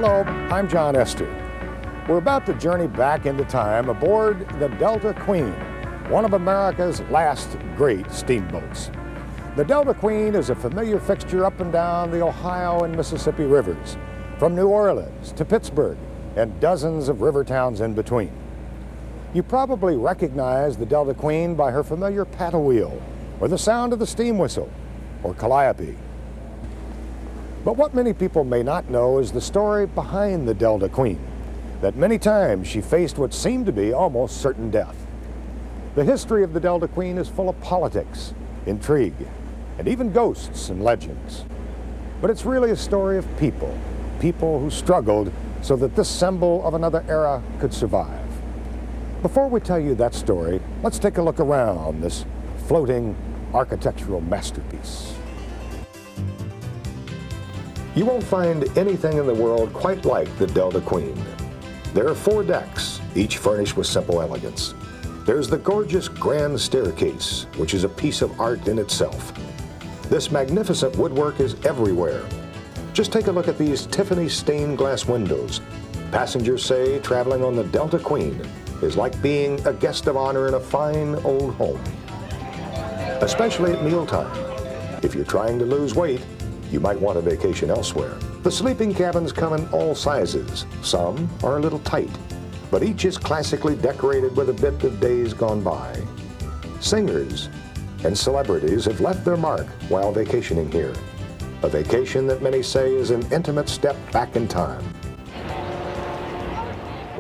Hello, I'm John Esther. We're about to journey back into time aboard the Delta Queen, one of America's last great steamboats. The Delta Queen is a familiar fixture up and down the Ohio and Mississippi rivers, from New Orleans to Pittsburgh and dozens of river towns in between. You probably recognize the Delta Queen by her familiar paddle wheel, or the sound of the steam whistle, or calliope. But what many people may not know is the story behind the Delta Queen, that many times she faced what seemed to be almost certain death. The history of the Delta Queen is full of politics, intrigue, and even ghosts and legends. But it's really a story of people who struggled so that this symbol of another era could survive. Before we tell you that story, let's take a look around this floating architectural masterpiece. You won't find anything in the world quite like the Delta Queen. There are 4 decks, each furnished with simple elegance. There's the gorgeous grand staircase, which is a piece of art in itself. This magnificent woodwork is everywhere. Just take a look at these Tiffany stained glass windows. Passengers say traveling on the Delta Queen is like being a guest of honor in a fine old home. Especially at mealtime. If you're trying to lose weight, you might want a vacation elsewhere. The sleeping cabins come in all sizes. Some are a little tight, but each is classically decorated with a bit of days gone by. Singers and celebrities have left their mark while vacationing here. A vacation that many say is an intimate step back in time.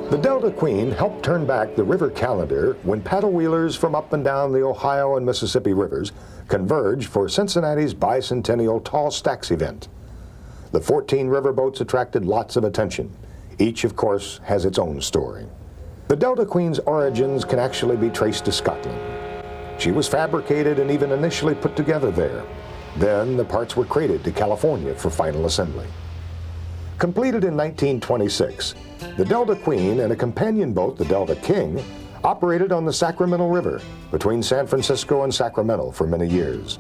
The Delta Queen helped turn back the river calendar when paddle wheelers from up and down the Ohio and Mississippi rivers converged for Cincinnati's bicentennial Tall Stacks event. The 14 riverboats attracted lots of attention. Each, of course, has its own story. The Delta Queen's origins can actually be traced to Scotland. She was fabricated and even initially put together there. Then the parts were created to California for final assembly. Completed in 1926, the Delta Queen and a companion boat, the Delta King, operated on the Sacramento River between San Francisco and Sacramento for many years.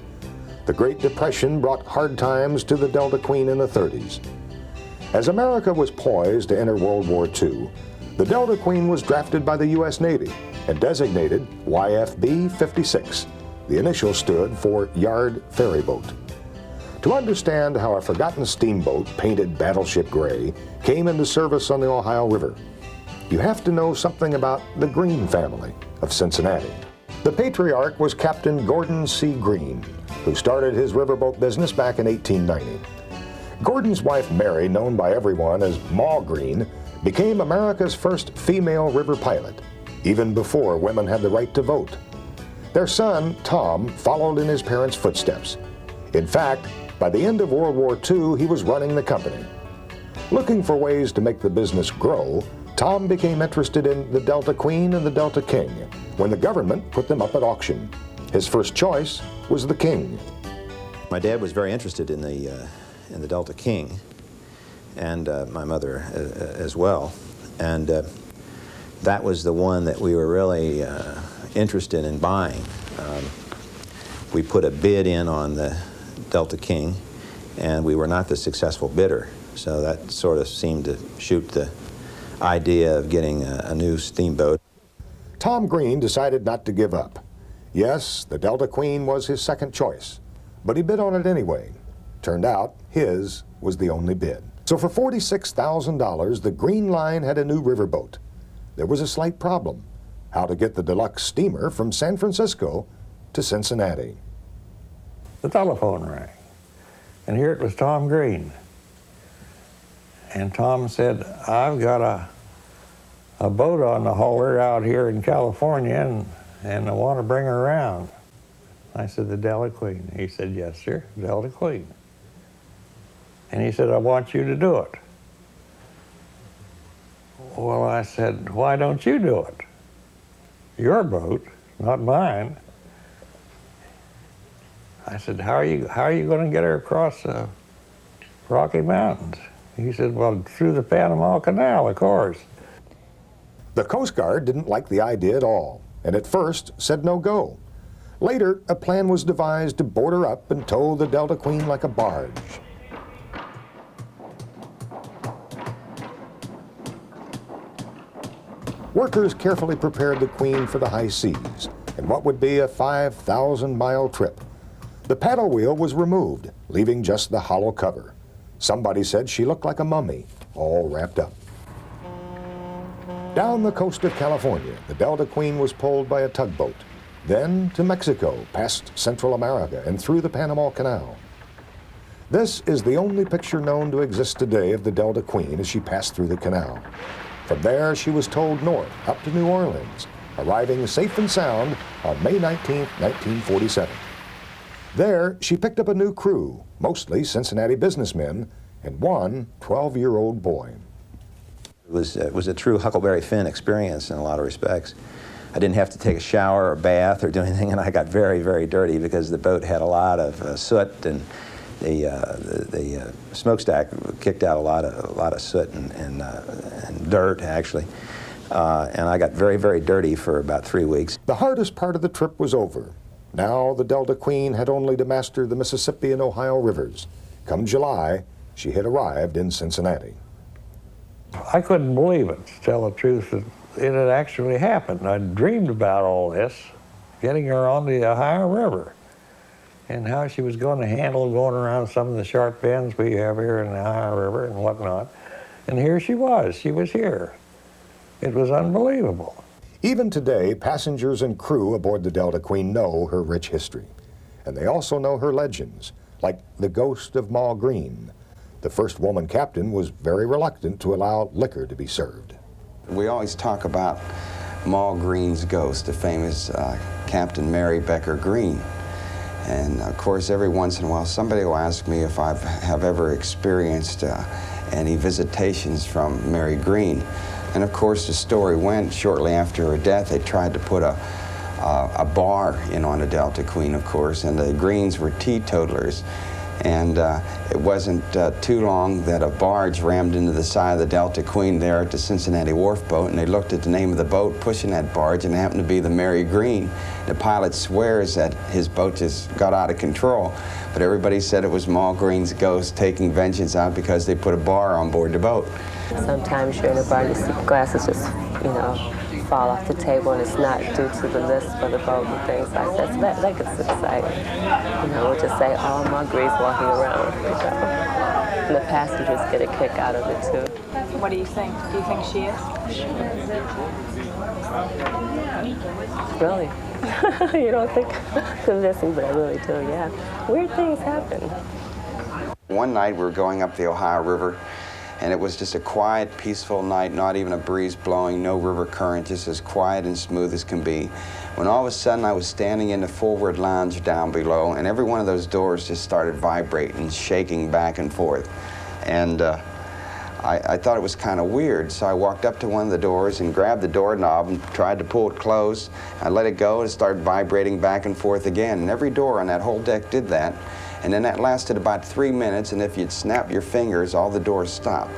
The Great Depression brought hard times to the Delta Queen in the 30s. As America was poised to enter World War II, the Delta Queen was drafted by the U.S. Navy and designated YFB 56. The initial stood for Yard Ferry Boat. To understand how a forgotten steamboat painted battleship gray came into service on the Ohio River, you have to know something about the Green family of Cincinnati. The patriarch was Captain Gordon C. Green, who started his riverboat business back in 1890. Gordon's wife Mary, known by everyone as Ma Green, became America's first female river pilot, even before women had the right to vote. Their son, Tom, followed in his parents' footsteps. In fact, by the end of World War II, he was running the company. Looking for ways to make the business grow, Tom became interested in the Delta Queen and the Delta King when the government put them up at auction. His first choice was the King. My dad was very interested in the Delta King, and my mother as well. And that was the one that we were really interested in buying. We put a bid in on the Delta King, and we were not the successful bidder. So that sort of seemed to shoot the idea of getting a new steamboat. Tom Green decided not to give up. Yes, the Delta Queen was his second choice, but he bid on it anyway. Turned out his was the only bid. So for $46,000, the Green Line had a new riverboat. There was a slight problem: how to get the deluxe steamer from San Francisco to Cincinnati. The telephone rang, and here it was Tom Green. And Tom said, "I've got a boat on the hauler out here in California, and I want to bring her around." I said, "The Delta Queen?" He said, "Yes, sir, Delta Queen." And he said, "I want you to do it." Well, I said, "Why don't you do it? Your boat, not mine." I said, how are you going to get her across the Rocky Mountains?" He said, "Well, through the Panama Canal, of course." The Coast Guard didn't like the idea at all, and at first said no go. Later, a plan was devised to board her up and tow the Delta Queen like a barge. Workers carefully prepared the Queen for the high seas in what would be a 5,000-mile trip. The paddle wheel was removed, leaving just the hollow cover. Somebody said she looked like a mummy, all wrapped up. Down the coast of California, the Delta Queen was pulled by a tugboat, then to Mexico, past Central America, and through the Panama Canal. This is the only picture known to exist today of the Delta Queen as she passed through the canal. From there, she was towed north, up to New Orleans, arriving safe and sound on May 19, 1947. There, she picked up a new crew, mostly Cincinnati businessmen, and one 12-year-old boy. It was a true Huckleberry Finn experience in a lot of respects. I didn't have to take a shower or bath or do anything, and I got very, very dirty because the boat had a lot of soot, and the smokestack kicked out a lot of soot and dirt, actually. And I got very, very dirty for about 3 weeks. The hardest part of the trip was over. Now the Delta Queen had only to master the Mississippi and Ohio rivers. Come July, she had arrived in Cincinnati. I couldn't believe it, to tell the truth, that it had actually happened. I dreamed about all this, getting her on the Ohio River, and how she was going to handle going around some of the sharp bends we have here in the Ohio River and whatnot. And here she was here. It was unbelievable. Even today, passengers and crew aboard the Delta Queen know her rich history. And they also know her legends, like the ghost of Ma Green. The first woman captain was very reluctant to allow liquor to be served. We always talk about Ma Green's ghost, the famous Captain Mary Becker Green. And of course, every once in a while, somebody will ask me if I have ever experienced any visitations from Mary Green. And of course, the story went, shortly after her death, they tried to put a bar in on the Delta Queen, of course, and the Greens were teetotalers. And it wasn't too long that a barge rammed into the side of the Delta Queen there at the Cincinnati Wharf boat, and they looked at the name of the boat pushing that barge, and it happened to be the Mary Green. The pilot swears that his boat just got out of control, but everybody said it was Ma Green's ghost taking vengeance out because they put a bar on board the boat. Sometimes you're in a bar and you see glasses just, fall off the table, and it's not due to the list for the boat and things like that. So that gets exciting. We'll just say, oh, Ma Green's walking around, And the passengers get a kick out of it, too. What do you think? Do you think she is? Really? You don't think convincing, but I really do, yeah. Weird things happen. One night we were going up the Ohio River, and it was just a quiet, peaceful night, not even a breeze blowing, no river current, just as quiet and smooth as can be. When all of a sudden I was standing in the forward lounge down below, and every one of those doors just started vibrating, shaking back and forth. And I thought it was kind of weird, so I walked up to one of the doors and grabbed the doorknob and tried to pull it closed. I let it go and it started vibrating back and forth again, and every door on that whole deck did that. And then that lasted about 3 minutes, and if you'd snap your fingers, all the doors stopped.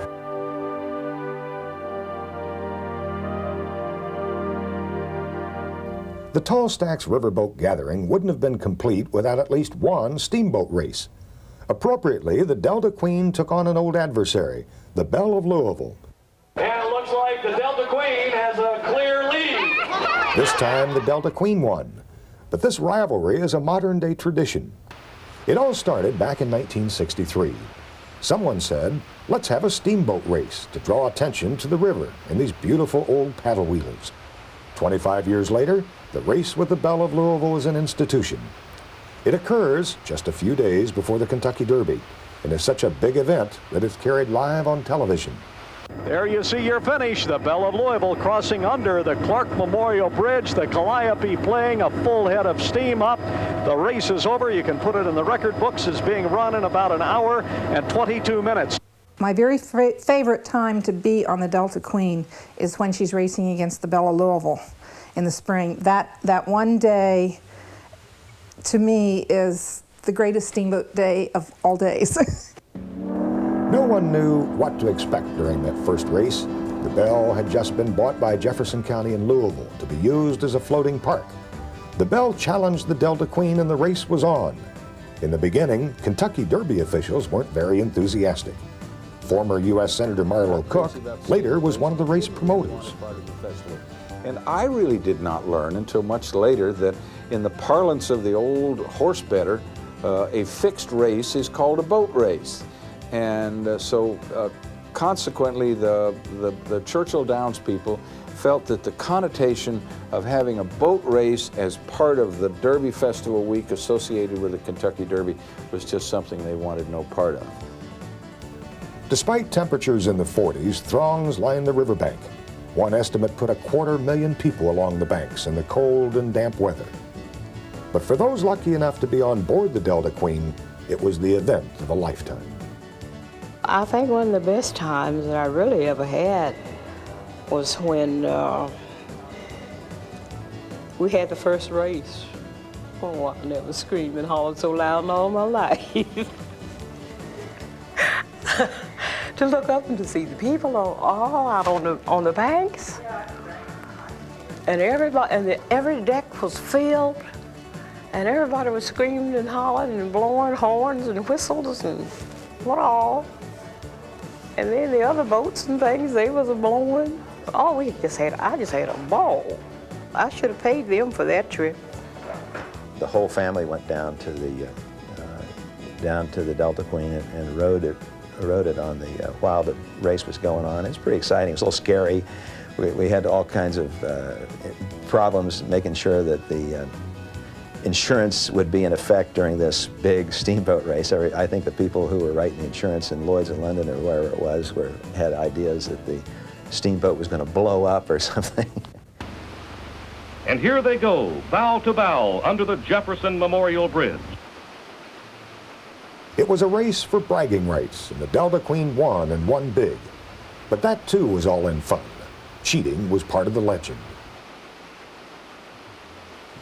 The Tall Stacks Riverboat Gathering wouldn't have been complete without at least one steamboat race. Appropriately, the Delta Queen took on an old adversary, the Belle of Louisville. And it looks like the Delta Queen has a clear lead. This time, the Delta Queen won. But this rivalry is a modern-day tradition. It all started back in 1963. Someone said, let's have a steamboat race to draw attention to the river and these beautiful old paddle wheelers. 25 years later, the race with the Belle of Louisville is an institution. It occurs just a few days before the Kentucky Derby and is such a big event that it's carried live on television. There you see your finish. The Belle of Louisville crossing under the Clark Memorial Bridge. The Calliope playing a full head of steam up. The race is over. You can put it in the record books as being run in about an hour and 22 minutes. My very favorite time to be on the Delta Queen is when she's racing against the Belle of Louisville in the spring. That one day, to me, is the greatest steamboat day of all days. No one knew what to expect during that first race. The Belle had just been bought by Jefferson County in Louisville to be used as a floating park. The Belle challenged the Delta Queen and the race was on. In the beginning, Kentucky Derby officials weren't very enthusiastic. Former U.S. Senator Marlo Cook later was one of the race promoters. And I really did not learn until much later that in the parlance of the old horse bettor, a fixed race is called a boat race. And so consequently, the Churchill Downs people felt that the connotation of having a boat race as part of the Derby Festival week associated with the Kentucky Derby was just something they wanted no part of. Despite temperatures in the 40s, throngs lined the riverbank. One estimate put 250,000 people along the banks in the cold and damp weather. But for those lucky enough to be on board the Delta Queen, it was the event of a lifetime. I think one of the best times that I really ever had was when we had the first race. Oh, I never screamed and hollered so loud in all my life. To look up and to see the people all out on the banks, and everybody, and every deck was filled, and everybody was screaming and hollering and blowing horns and whistles and what all. And then the other boats and things, they was blowing. Oh, I just had a ball. I should have paid them for that trip. The whole family went down to the Delta Queen and rode it on the while the race was going on. It was pretty exciting. It was a little scary. We had all kinds of problems making sure that the insurance would be in effect during this big steamboat race. I think the people who were writing the insurance in Lloyd's in London or wherever it was had ideas that the steamboat was going to blow up or something. And here they go, bow to bow, under the Jefferson Memorial Bridge. It was a race for bragging rights, and the Delta Queen won and won big. But that too was all in fun. Cheating was part of the legend.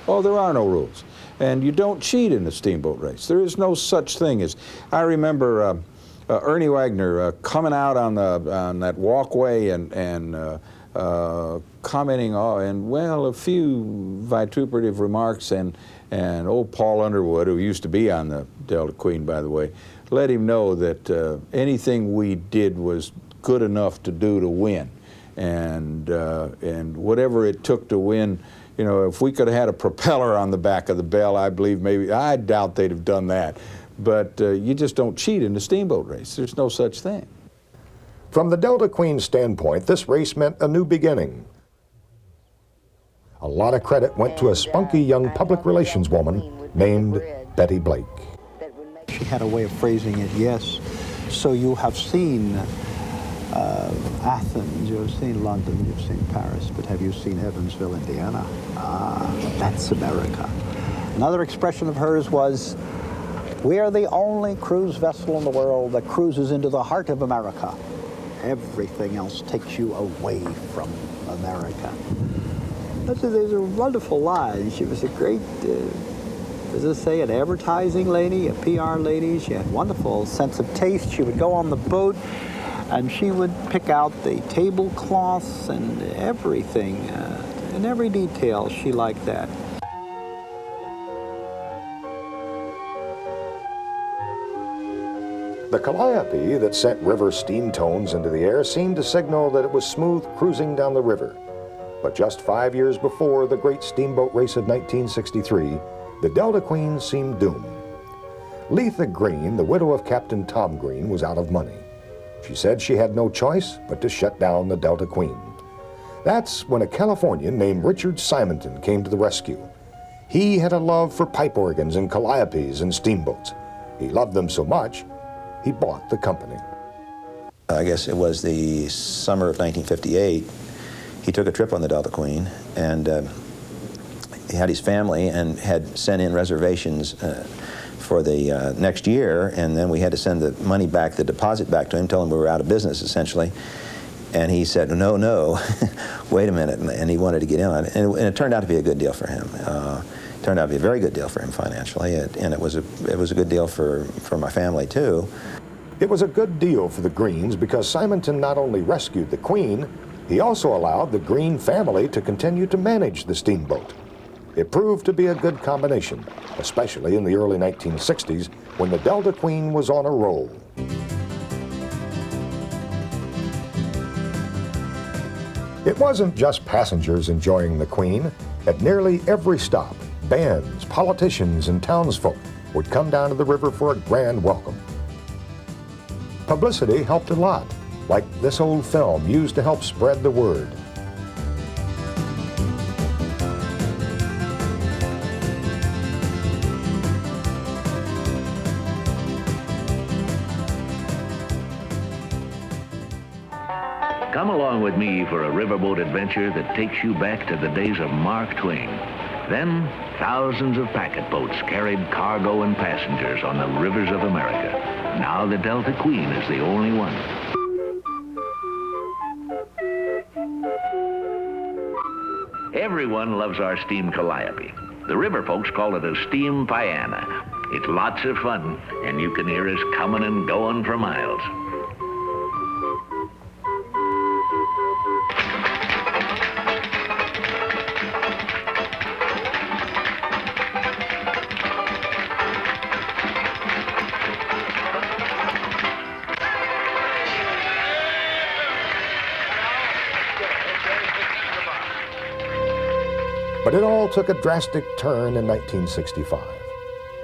Oh, there are no rules. And you don't cheat in a steamboat race. There is no such thing as... I remember Ernie Wagner coming out on that walkway and commenting and, well, a few vituperative remarks, and old Paul Underwood, who used to be on the Delta Queen, by the way, let him know that anything we did was good enough to do to win. And whatever it took to win, you know, if we could have had a propeller on the back of the bell, I doubt they'd have done that. But you just don't cheat in a steamboat race. There's no such thing. From the Delta Queen's standpoint, this race meant a new beginning. A lot of credit went to a spunky young public relations woman named Betty Blake. She had a way of phrasing it, yes. So you have seen Athens, you've seen London, you've seen Paris, but have you seen Evansville, Indiana? Ah, that's America. Another expression of hers was, we are the only cruise vessel in the world that cruises into the heart of America. Everything else takes you away from America. These are wonderful lines. She was a great, as I say, an advertising lady, a PR lady. She had wonderful sense of taste. She would go on the boat and she would pick out the tablecloths and everything, in every detail. She liked that. The calliope that sent river steam tones into the air seemed to signal that it was smooth cruising down the river. But just 5 years before the great steamboat race of 1963, the Delta Queen seemed doomed. Letha Green, the widow of Captain Tom Green, was out of money. She said she had no choice but to shut down the Delta Queen. That's when a Californian named Richard Simonton came to the rescue. He had a love for pipe organs and calliopes and steamboats. He loved them so much, he bought the company. I guess it was the summer of 1958. He took a trip on the Delta Queen, and he had his family and had sent in reservations for the next year, and then we had to send the money back, the deposit back to him, tell him we were out of business, essentially. And he said, no, wait a minute, and he wanted to get in on it. And it turned out to be a good deal for him. It turned out to be a very good deal for him financially, and it was a good deal for my family, too. It was a good deal for the Greens because Simonton not only rescued the Queen, he also allowed the Green family to continue to manage the steamboat. It proved to be a good combination, especially in the early 1960s when the Delta Queen was on a roll. It wasn't just passengers enjoying the Queen. At nearly every stop, bands, politicians, and townsfolk would come down to the river for a grand welcome. Publicity helped a lot, like this old film used to help spread the word. Come along with me for a riverboat adventure that takes you back to the days of Mark Twain. Then, thousands of packet boats carried cargo and passengers on the rivers of America. Now the Delta Queen is the only one. Everyone loves our steam calliope. The river folks call it a steam piana. It's lots of fun, and you can hear us coming and going for miles. But it all took a drastic turn in 1965.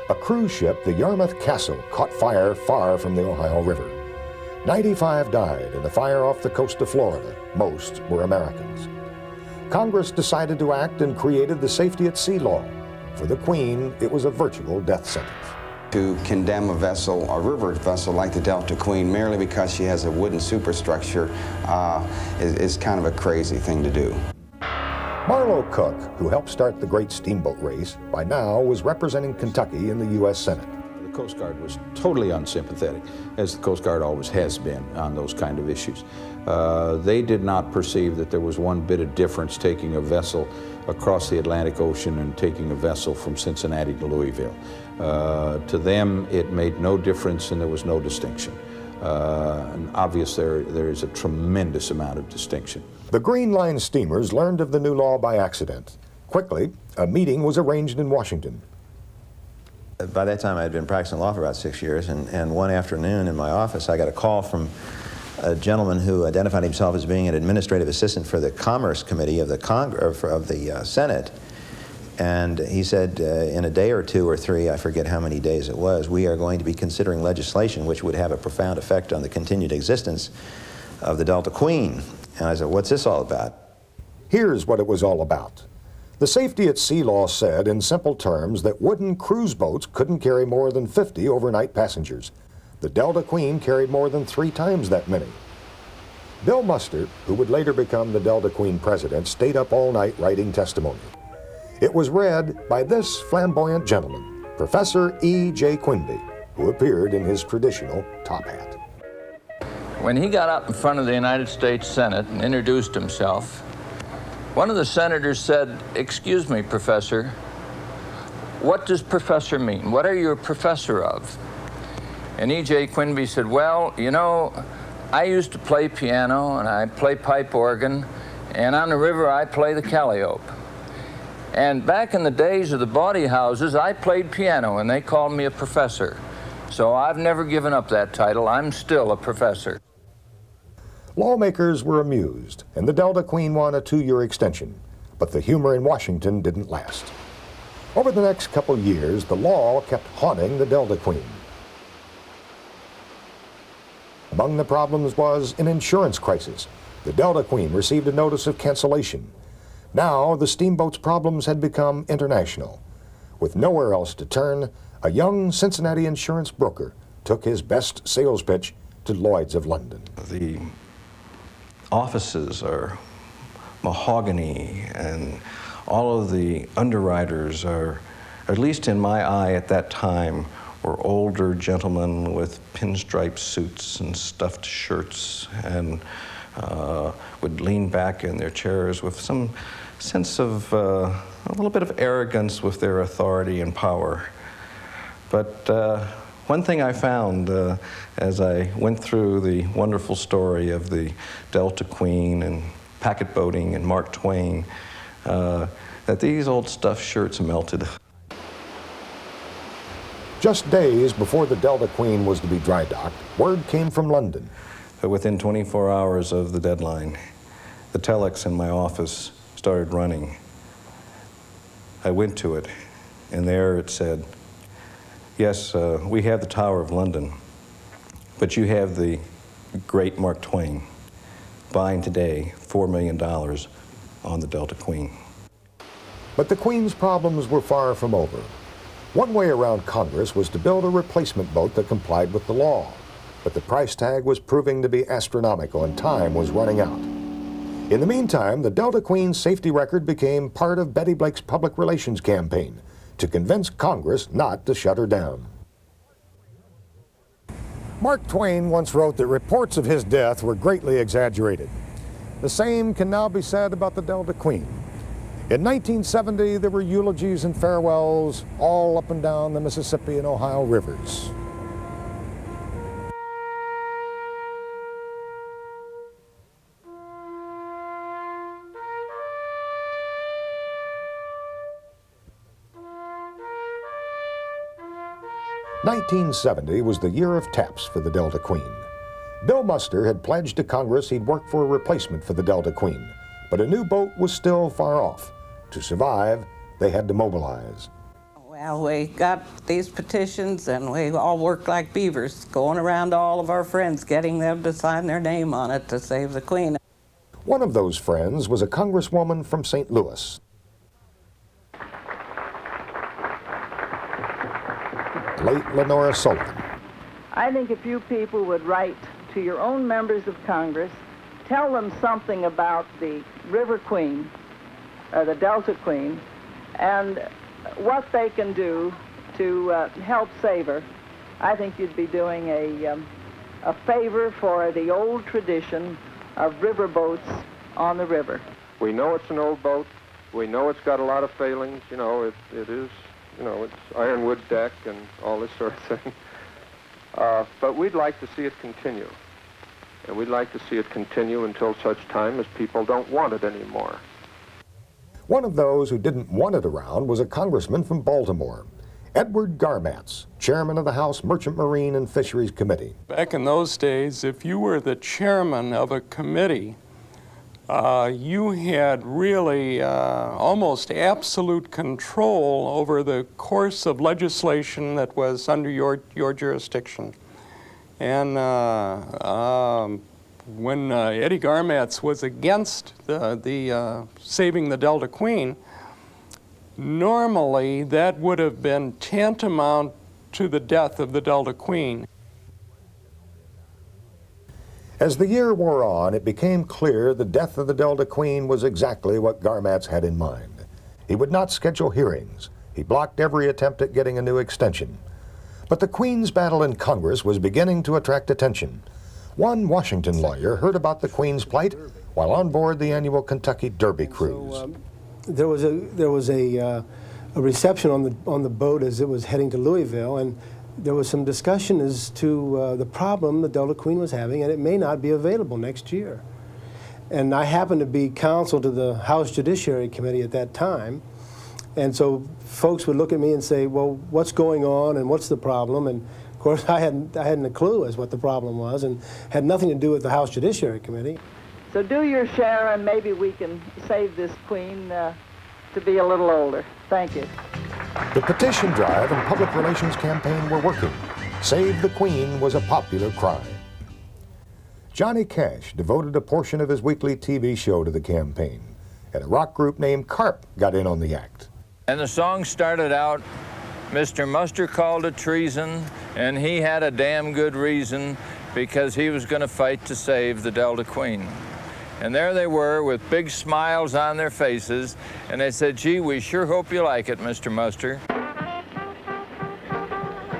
A cruise ship, the Yarmouth Castle, caught fire far from the Ohio River. 95 died in a fire off the coast of Florida. Most were Americans. Congress decided to act and created the Safety at Sea law. For the Queen, it was a virtual death sentence. To condemn a vessel, a river vessel like the Delta Queen, merely because she has a wooden superstructure is kind of a crazy thing to do. Marlowe Cook, who helped start the great steamboat race, by now was representing Kentucky in the U.S. Senate. The Coast Guard was totally unsympathetic, as the Coast Guard always has been on those kind of issues. They did not perceive that there was one bit of difference taking a vessel across the Atlantic Ocean and taking a vessel from Cincinnati to Louisville. To them, it made no difference and there was no distinction. And obviously, there is a tremendous amount of distinction. The Green Line steamers learned of the new law by accident. Quickly, a meeting was arranged in Washington. By that time, I had been practicing law for about 6 years, and one afternoon in my office, I got a call from a gentleman who identified himself as being an administrative assistant for the Commerce Committee of the Senate. And he said, in a day or two or three, I forget how many days it was, we are going to be considering legislation which would have a profound effect on the continued existence of the Delta Queen. And I said, what's this all about? Here's what it was all about. The Safety at Sea law said in simple terms that wooden cruise boats couldn't carry more than 50 overnight passengers. The Delta Queen carried more than 3 times that many. Bill Mustard, who would later become the Delta Queen president, stayed up all night writing testimony. It was read by this flamboyant gentleman, Professor E.J. Quinby, who appeared in his traditional top hat. When he got up in front of the United States Senate and introduced himself, one of the senators said, "Excuse me, Professor, what does professor mean? What are you a professor of?" And E.J. Quinby said, "Well, you know, I used to play piano and I play pipe organ, and on the river I play the calliope. And back in the days of the bawdy houses, I played piano and they called me a professor. So I've never given up that title. I'm still a professor." Lawmakers were amused, and the Delta Queen won a 2-year extension. But the humor in Washington didn't last. Over the next couple years, the law kept haunting the Delta Queen. Among the problems was an insurance crisis. The Delta Queen received a notice of cancellation. Now, the steamboat's problems had become international. With nowhere else to turn, a young Cincinnati insurance broker took his best sales pitch to Lloyd's of London. The offices are mahogany, and all of the underwriters are, at least in my eye at that time, were older gentlemen with pinstripe suits and stuffed shirts, and would lean back in their chairs with some sense of a little bit of arrogance with their authority and power. But one thing I found as I went through the wonderful story of the Delta Queen and packet boating and Mark Twain, that these old stuffed shirts melted. Just days before the Delta Queen was to be dry docked, word came from London. But within 24 hours of the deadline, the telex in my office started running. I went to it, and there it said, yes, we have the Tower of London, but you have the great Mark Twain buying today $4 million on the Delta Queen. But the Queen's problems were far from over. One way around Congress was to build a replacement boat that complied with the law. But the price tag was proving to be astronomical and time was running out. In the meantime, the Delta Queen's safety record became part of Betty Blake's public relations campaign to convince Congress not to shut her down. Mark Twain once wrote that reports of his death were greatly exaggerated. The same can now be said about the Delta Queen. In 1970, there were eulogies and farewells all up and down the Mississippi and Ohio rivers. (1970) was the year of taps for the Delta Queen. Bill Muster had pledged to Congress he'd work for a replacement for the Delta Queen, but a new boat was still far off. To survive, they had to mobilize. Well, we got these petitions and we all worked like beavers, going around to all of our friends, getting them to sign their name on it to save the Queen. One of those friends was a congresswoman from St. Louis. Late Lenora Sullivan. I think if you people would write to your own members of Congress, tell them something about the River Queen, the Delta Queen, and what they can do to help save her, I think you'd be doing a favor for the old tradition of river boats on the river. We know it's an old boat. We know it's got a lot of failings. You know, it is, you know, it's ironwood deck and all this sort of thing. But we'd like to see it continue. And we'd like to see it continue until such time as people don't want it anymore. One of those who didn't want it around was a congressman from Baltimore, Edward Garmatz, chairman of the House Merchant Marine and Fisheries Committee. Back in those days, if you were the chairman of a committee, you had really almost absolute control over the course of legislation that was under your jurisdiction. And when Eddie Garmatz was against the saving the Delta Queen, normally that would have been tantamount to the death of the Delta Queen. As the year wore on, it became clear the death of the Delta Queen was exactly what Garmatz had in mind. He would not schedule hearings. He blocked every attempt at getting a new extension. But the Queen's battle in Congress was beginning to attract attention. One Washington lawyer heard about the Queen's plight while on board the annual Kentucky Derby cruise. So, there was a reception on the boat as it was heading to Louisville, and there was some discussion as to the problem the Delta Queen was having, and it may not be available next year. And I happened to be counsel to the House Judiciary Committee at that time, and so folks would look at me and say, well, what's going on and what's the problem? And of course, I hadn't a clue as what the problem was, and had nothing to do with the House Judiciary Committee. So do your share, and maybe we can save this Queen to be a little older. Thank you. The petition drive and public relations campaign were working. Save the Queen was a popular cry. Johnny Cash devoted a portion of his weekly TV show to the campaign, and a rock group named Carp got in on the act. And the song started out, Mr. Muster called it treason, and he had a damn good reason, because he was going to fight to save the Delta Queen. And there they were with big smiles on their faces, and they said, gee, we sure hope you like it, Mr. Muster.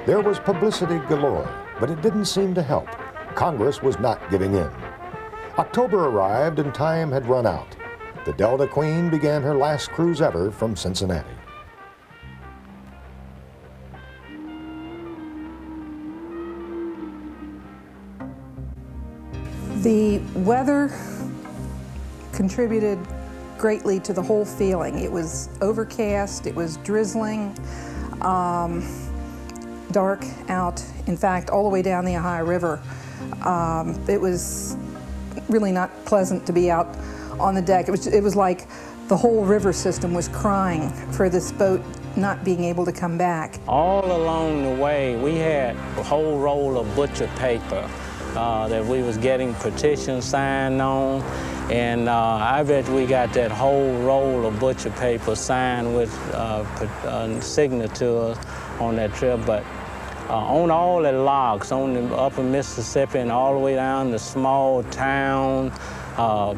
There was publicity galore, but it didn't seem to help. Congress was not giving in. October arrived and time had run out. The Delta Queen began her last cruise ever from Cincinnati. The weather contributed greatly to the whole feeling. It was overcast, it was drizzling, dark out, in fact, all the way down the Ohio River. It was really not pleasant to be out on the deck. It was like the whole river system was crying for this boat not being able to come back. All along the way, we had a whole roll of butcher paper that we was getting petitions signed on, and I bet we got that whole roll of butcher paper signed with signatures on that trip. But on all the locks, on the upper Mississippi and all the way down to small town,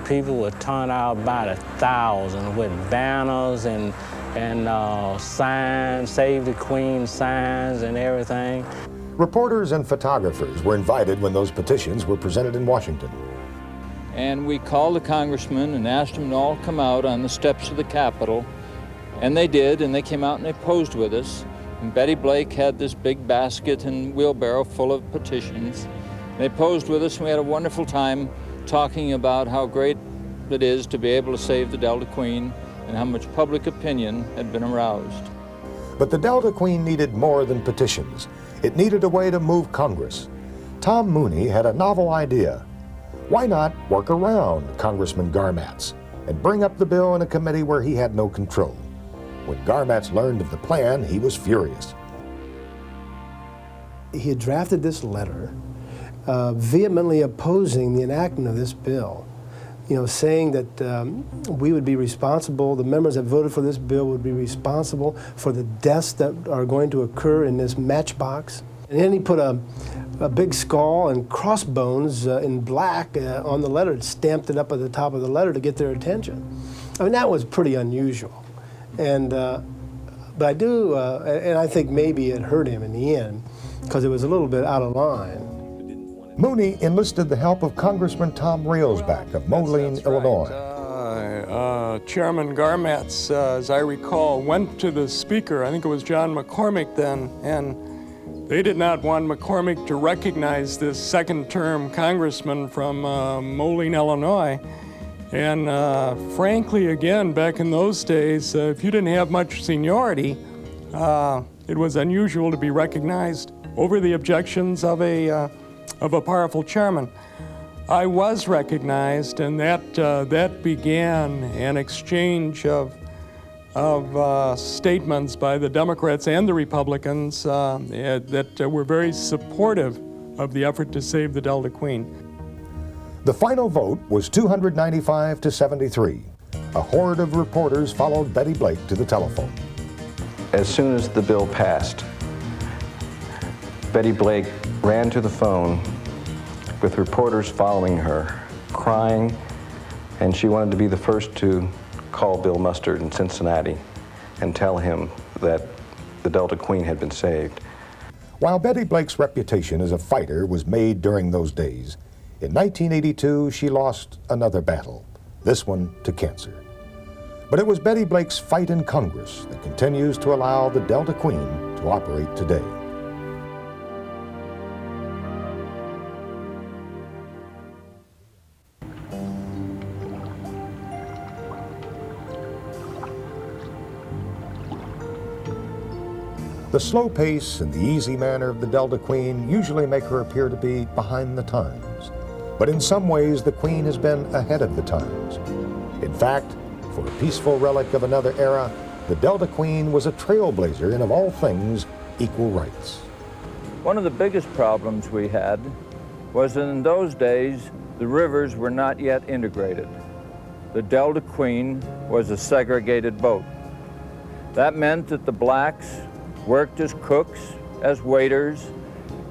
people would turn out about 1,000 with banners and signs, Save the Queen signs and everything. Reporters and photographers were invited when those petitions were presented in Washington. And we called the congressman and asked them to all come out on the steps of the Capitol. And they did, and they came out and they posed with us. And Betty Blake had this big basket and wheelbarrow full of petitions. They posed with us, and we had a wonderful time talking about how great it is to be able to save the Delta Queen and how much public opinion had been aroused. But the Delta Queen needed more than petitions. It needed a way to move Congress. Tom Mooney had a novel idea. Why not work around Congressman Garmatz and bring up the bill in a committee where he had no control? When Garmatz learned of the plan, he was furious. He had drafted this letter vehemently opposing the enactment of this bill, saying that we would be responsible, the members that voted for this bill would be responsible for the deaths that are going to occur in this matchbox. And then he put a big skull and crossbones in black on the letter, stamped it up at the top of the letter to get their attention. I mean, that was pretty unusual. And, but I do, and I think maybe it hurt him in the end, because it was a little bit out of line. Mooney enlisted the help of Congressman Tom Railsback of Moline, Illinois. Chairman Garmatz, as I recall, went to the speaker, I think it was John McCormick then, and they did not want McCormick to recognize this second-term congressman from Moline, Illinois. And frankly, again, back in those days, if you didn't have much seniority, it was unusual to be recognized over the objections of a powerful chairman. I was recognized, and that began an exchange of statements by the Democrats and the Republicans that were very supportive of the effort to save the Delta Queen. The final vote was 295 to 73. A horde of reporters followed Betty Blake to the telephone. As soon as the bill passed, Betty Blake ran to the phone with reporters following her, crying, and she wanted to be the first to call Bill Mustard in Cincinnati and tell him that the Delta Queen had been saved. While Betty Blake's reputation as a fighter was made during those days, in 1982 she lost another battle, this one to cancer. But it was Betty Blake's fight in Congress that continues to allow the Delta Queen to operate today. The slow pace and the easy manner of the Delta Queen usually make her appear to be behind the times. But in some ways, the Queen has been ahead of the times. In fact, for a peaceful relic of another era, the Delta Queen was a trailblazer in, of all things, equal rights. One of the biggest problems we had was that in those days, the rivers were not yet integrated. The Delta Queen was a segregated boat. That meant that the blacks worked as cooks, as waiters,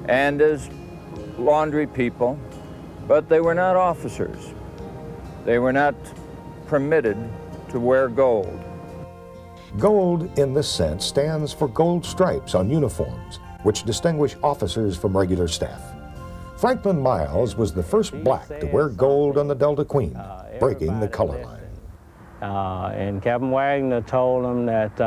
and as laundry people, but they were not officers. They were not permitted to wear gold. Gold, in this sense, stands for gold stripes on uniforms, which distinguish officers from regular staff. Franklin Miles was the first black to wear gold on the Delta Queen, breaking the color line. And Captain Wagner told him that,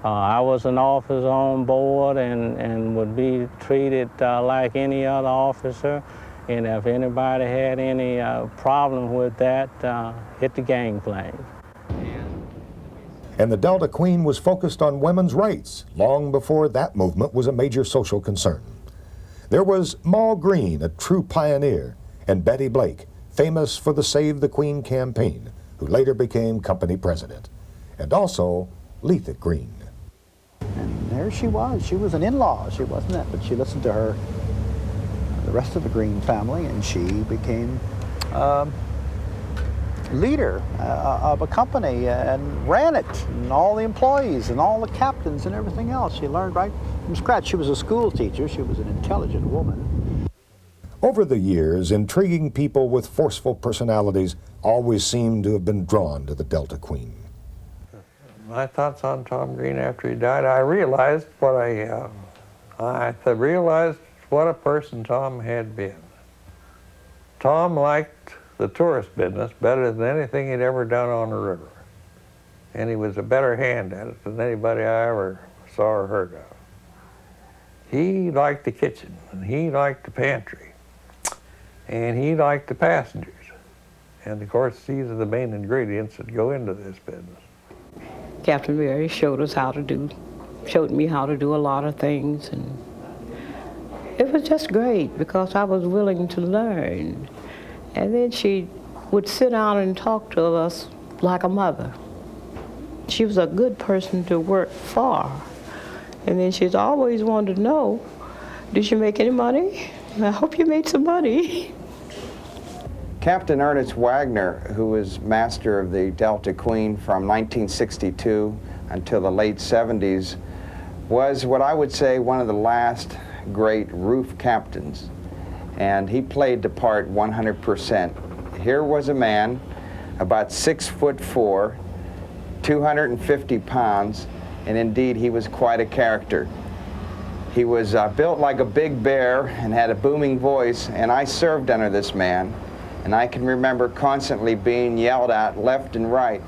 I was an officer on board and would be treated like any other officer. And if anybody had any problem with that, hit the gangplank. And the Delta Queen was focused on women's rights long before that movement was a major social concern. There was Moll Green, a true pioneer, and Betty Blake, famous for the Save the Queen campaign, who later became company president, and also Letha Green. And there she was. She was an in-law. She wasn't that, but she listened to the rest of the Green family, and she became leader of a company and ran it, and all the employees and all the captains and everything else. She learned right from scratch. She was a school teacher. She was an intelligent woman. Over the years, intriguing people with forceful personalities always seem to have been drawn to the Delta Queen. My thoughts on Tom Green after he died, I realized what realized what a person Tom had been. Tom liked the tourist business better than anything he'd ever done on the river. And he was a better hand at it than anybody I ever saw or heard of. He liked the kitchen, and he liked the pantry, and he liked the passengers. And of course, these are the main ingredients that go into this business. Captain Mary showed me how to do a lot of things, and it was just great because I was willing to learn. And then she would sit down and talk to us like a mother. She was a good person to work for. And then she's always wanted to know, did you make any money? I hope you made some money. Captain Ernest Wagner, who was master of the Delta Queen from 1962 until the late 70s, was what I would say one of the last great roof captains. And he played the part 100%. Here was a man about 6'4", 250 pounds, and indeed he was quite a character. He was built like a big bear and had a booming voice, and I served under this man. And I can remember constantly being yelled at left and right.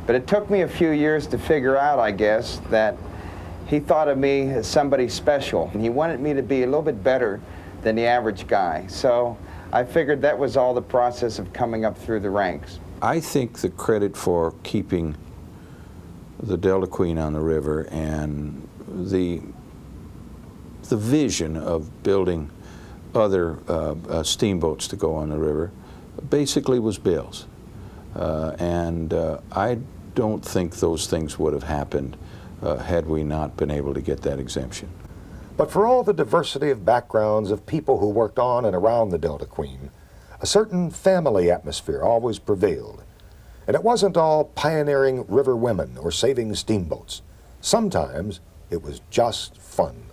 But it took me a few years to figure out, I guess, that he thought of me as somebody special. And he wanted me to be a little bit better than the average guy. So I figured that was all the process of coming up through the ranks. I think the credit for keeping the Delta Queen on the river and the vision of building other steamboats to go on the river basically was Bill's. I don't think those things would have happened had we not been able to get that exemption. But for all the diversity of backgrounds of people who worked on and around the Delta Queen, a certain family atmosphere always prevailed. And it wasn't all pioneering river women or saving steamboats. Sometimes it was just fun.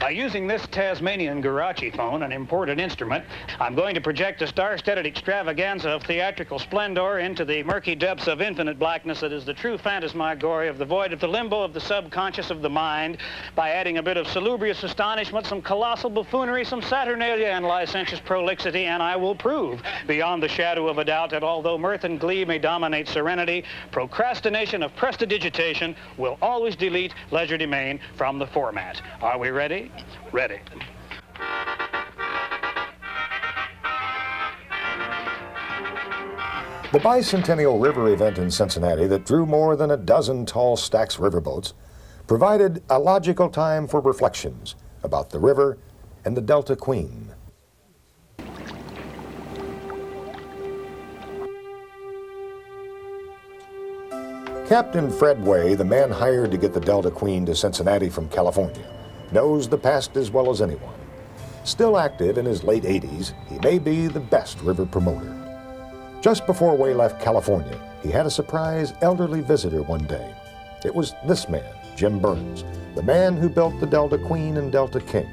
By using this Tasmanian Garachi phone, an imported instrument, I'm going to project a star-studded extravaganza of theatrical splendor into the murky depths of infinite blackness that is the true phantasmagoria of the void, of the limbo of the subconscious of the mind, by adding a bit of salubrious astonishment, some colossal buffoonery, some saturnalia and licentious prolixity, and I will prove, beyond the shadow of a doubt, that although mirth and glee may dominate serenity, procrastination of prestidigitation will always delete legerdemain from the format. Are we ready? Ready. The Bicentennial River event in Cincinnati that drew more than a dozen tall stacks riverboats provided a logical time for reflections about the river and the Delta Queen. Captain Fred Way, the man hired to get the Delta Queen to Cincinnati from California, knows the past as well as anyone. Still active in his late 80s, he may be the best river promoter. Just before Way left California, he had a surprise elderly visitor one day. It was this man, Jim Burns, the man who built the Delta Queen and Delta King.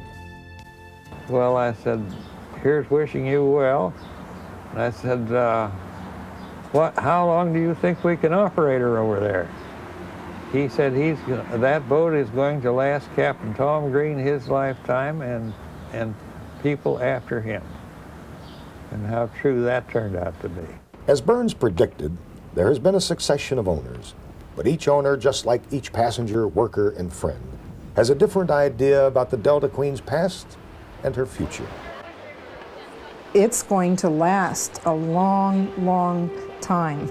Well, I said, here's wishing you well. And I said, how long do you think we can operate her over there? He said that boat is going to last Captain Tom Green his lifetime and people after him. And how true that turned out to be. As Burns predicted, there has been a succession of owners, but each owner, just like each passenger, worker, and friend, has a different idea about the Delta Queen's past and her future. It's going to last a long, long time.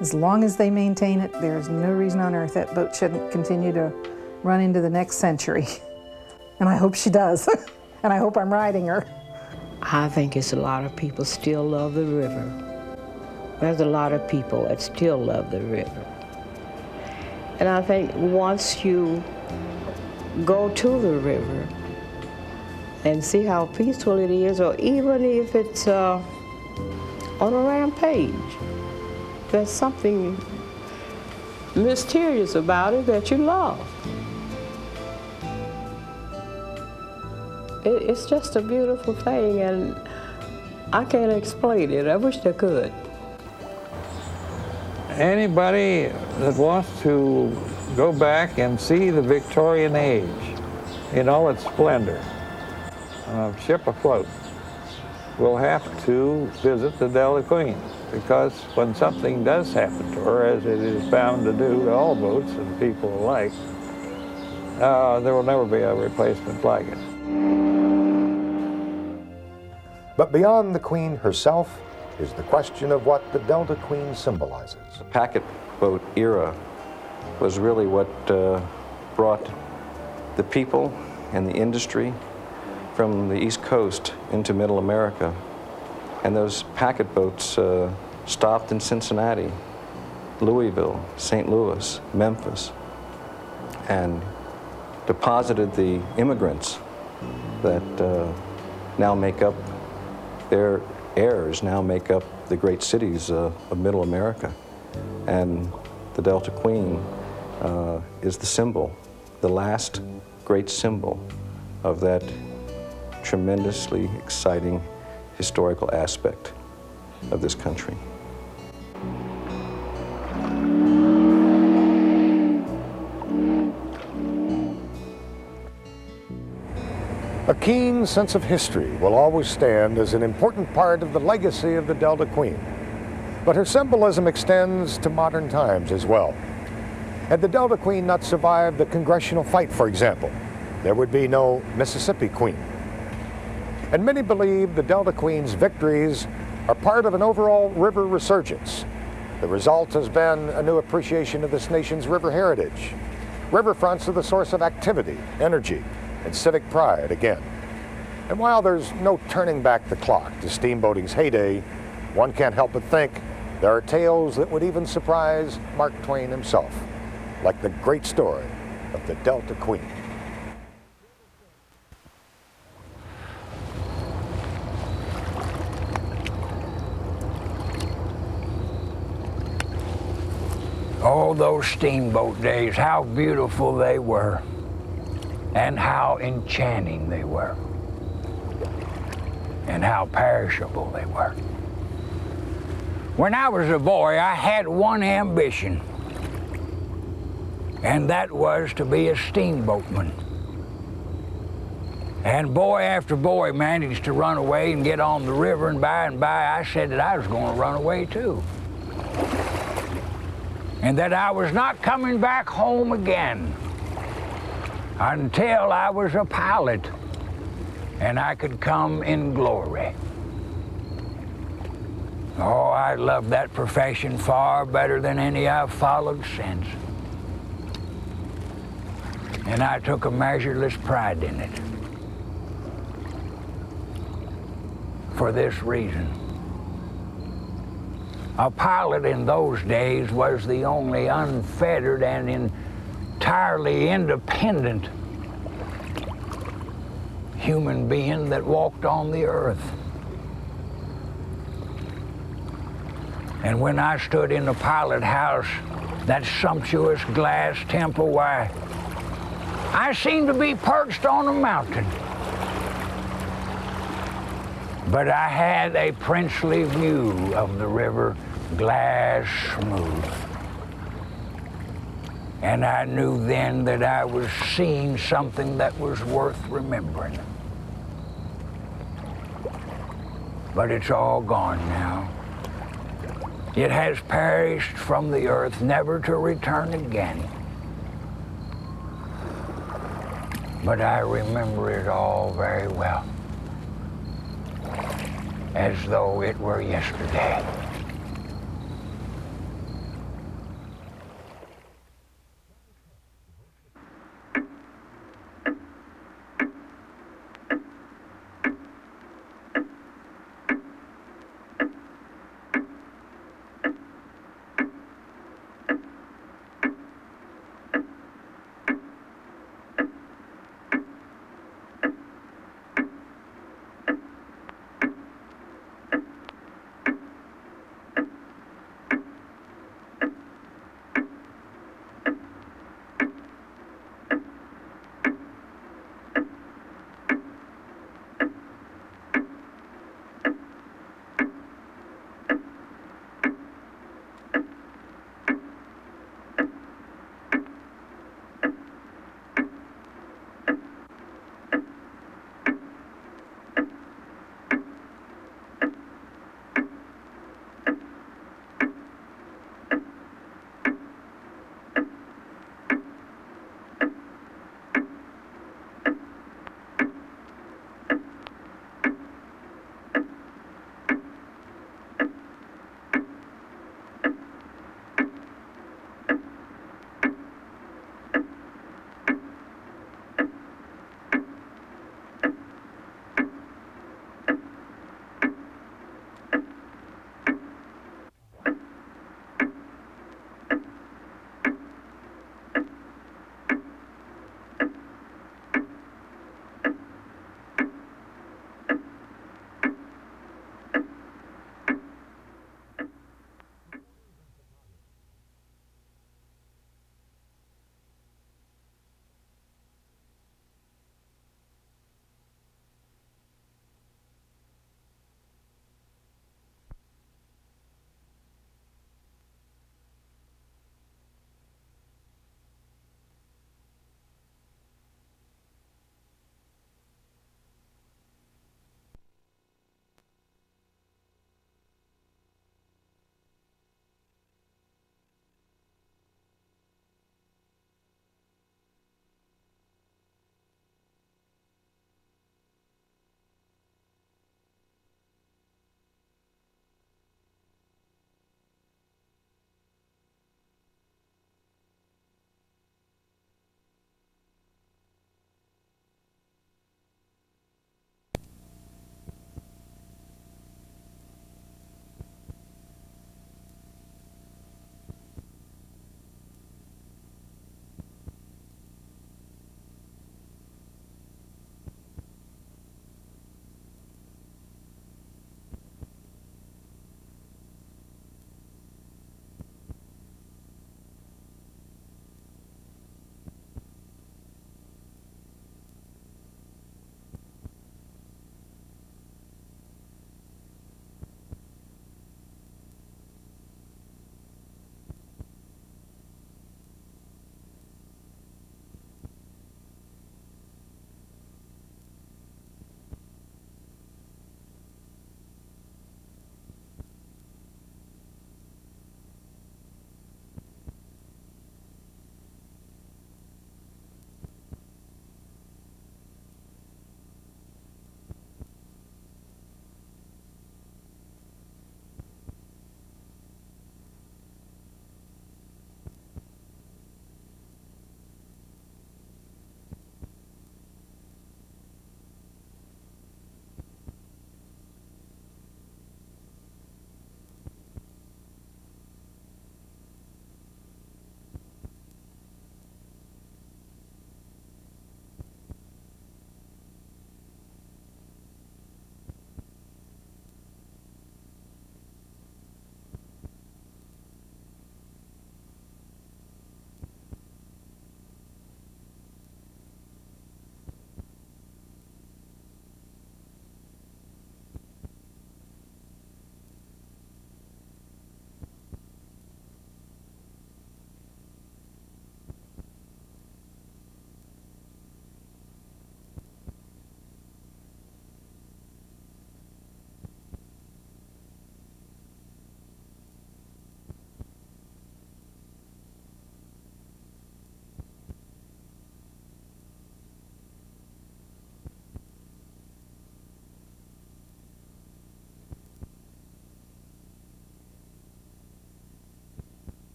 As long as they maintain it, there's no reason on earth that boat shouldn't continue to run into the next century. And I hope she does. And I hope I'm riding her. I think it's a lot of people still love the river. There's a lot of people that still love the river. And I think once you go to the river and see how peaceful it is, or even if it's on a rampage, there's something mysterious about it that you love. It's just a beautiful thing, and I can't explain it. I wish I could. Anybody that wants to go back and see the Victorian age in all its splendor, ship afloat, will have to visit the Delta Queen, because when something does happen to her, as it is bound to do to all boats and people alike, there will never be a replacement like it. But beyond the Queen herself is the question of what the Delta Queen symbolizes. The packet boat era was really what brought the people and the industry from the East Coast into Middle America. And those packet boats stopped in Cincinnati, Louisville, St. Louis, Memphis, and deposited the immigrants that now make up, their heirs now make up the great cities of Middle America. And the Delta Queen is the symbol, the last great symbol of that tremendously exciting historical aspect of this country. A keen sense of history will always stand as an important part of the legacy of the Delta Queen. But her symbolism extends to modern times as well. Had the Delta Queen not survived the Congressional fight, for example, there would be no Mississippi Queen. And many believe the Delta Queen's victories are part of an overall river resurgence. The result has been a new appreciation of this nation's river heritage. Riverfronts are the source of activity, energy, and civic pride again. And while there's no turning back the clock to steamboating's heyday, one can't help but think there are tales that would even surprise Mark Twain himself, like the great story of the Delta Queen. Oh, those steamboat days, how beautiful they were, and how enchanting they were, and how perishable they were. When I was a boy, I had one ambition, and that was to be a steamboatman. And boy after boy managed to run away and get on the river, and by I said that I was going to run away too. And that I was not coming back home again until I was a pilot and I could come in glory. Oh, I love that profession far better than any I've followed since. And I took a measureless pride in it. For this reason. A pilot in those days was the only unfettered and entirely independent human being that walked on the earth. And when I stood in the pilot house, that sumptuous glass temple, why, I seemed to be perched on a mountain. But I had a princely view of the river, glass smooth. And I knew then that I was seeing something that was worth remembering. But it's all gone now. It has perished from the earth, never to return again. But I remember it all very well, as though it were yesterday.